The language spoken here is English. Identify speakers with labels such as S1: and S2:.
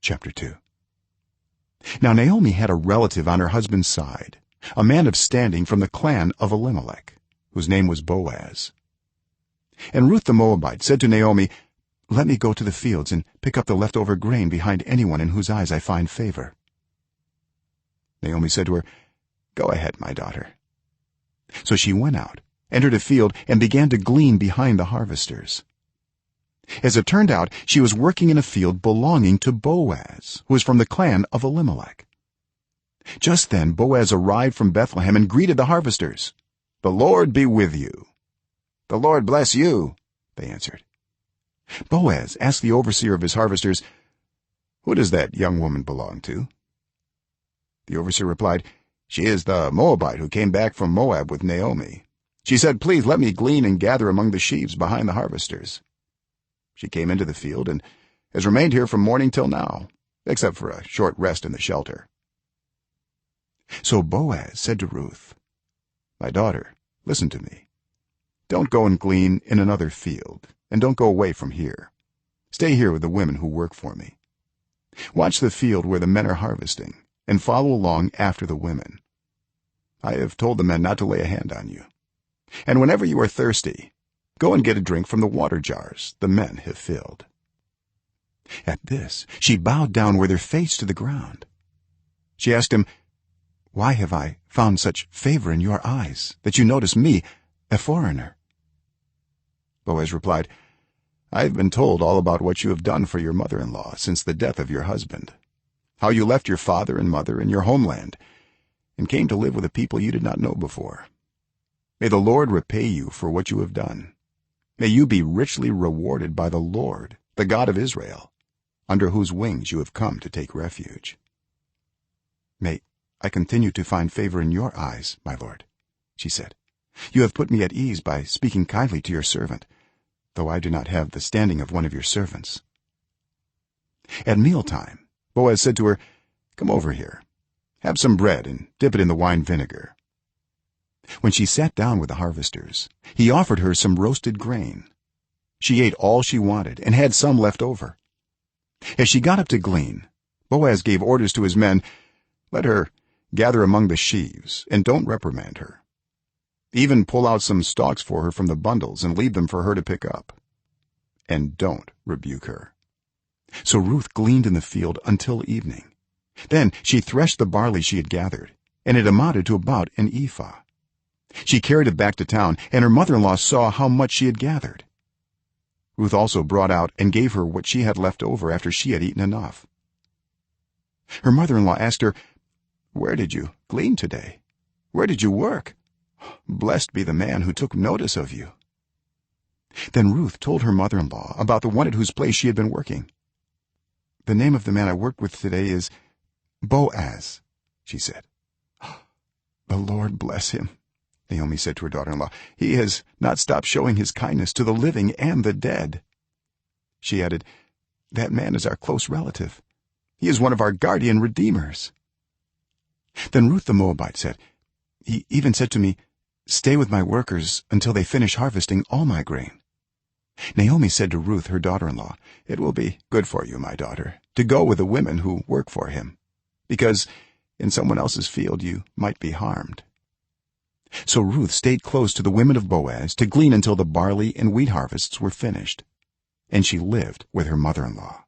S1: Chapter 2. Now Naomi had a relative on her husband's side, a man of standing from the clan of Elimelek, whose name was Boaz. And Ruth the Moabite said to Naomi, "Let me go to the fields and pick up the leftover grain behind anyone in whose eyes I find favor." Naomi said to her, "Go ahead, my daughter." So she went out, entered a field, and began to glean behind the harvesters. As it turned out, she was working in a field belonging to Boaz, who was from the clan of Elimelek. Just then Boaz arrived from Bethlehem and greeted the harvesters. "The Lord be with you." "The Lord bless you," they answered. Boaz asked the overseer of his harvesters, "Who does that young woman belong to?" The overseer replied, "She is the Moabite who came back from Moab with Naomi. She said, 'Please let me glean and gather among the sheaves behind the harvesters.' She came into the field and has remained here from morning till now, except for a short rest in the shelter." So Boaz said to Ruth, "My daughter, listen to me. Don't go and glean in another field, and don't go away from here. Stay here with the women who work for me. Watch the field where the men are harvesting, and follow along after the women. I have told the men not to lay a hand on you. And whenever you are thirsty, go and get a drink from the water jars the men have filled." At this she bowed down with her face to the ground. She asked him, "Why have I found such favor in your eyes that you notice me, a foreigner?" Boaz replied, "I have been told all about what you have done for your mother-in-law since the death of your husband, how you left your father and mother and your homeland and came to live with a people you did not know before. May the Lord repay you for what you have done. May you be richly rewarded by the Lord, the God of Israel, under whose wings you have come to take refuge." "May I continue to find favor in your eyes, my lord," she said. "You have put me at ease by speaking kindly to your servant, though I do not have the standing of one of your servants." At mealtime Boaz said to her, "Come over here. Have some bread and dip it in the wine vinegar." When she sat down with the harvesters, he offered her some roasted grain. She ate all she wanted and had some left over. As she got up to glean, Boaz gave orders to his men, "Let her gather among the sheaves, and don't reprimand her. Even pull out some stalks for her from the bundles and leave them for her to pick up. And don't rebuke her." So Ruth gleaned in the field until evening. Then she threshed the barley she had gathered, and it amounted to about an ephah. She carried it back to town, and her mother-in-law saw how much she had gathered. Ruth also brought out and gave her what she had left over after she had eaten enough. Her mother-in-law asked her, "Where did you glean today? Where did you work? Blessed be the man who took notice of you." Then Ruth told her mother-in-law about the one at whose place she had been working. "The name of the man I worked with today is Boaz," she said. "The Lord bless him," Naomi said to her daughter-in-law. "He has not stopped showing his kindness to the living and the dead." She added, "That man is our close relative. He is one of our guardian redeemers." Then Ruth the Moabite said, "He even said to me, 'Stay with my workers until they finish harvesting all my grain.'" Naomi said to Ruth her daughter-in-law, "It will be good for you, my daughter, to go with the women who work for him, because in someone else's field you might be harmed." So Ruth stayed close to the women of Boaz to glean until the barley and wheat harvests were finished, and she lived with her mother-in-law.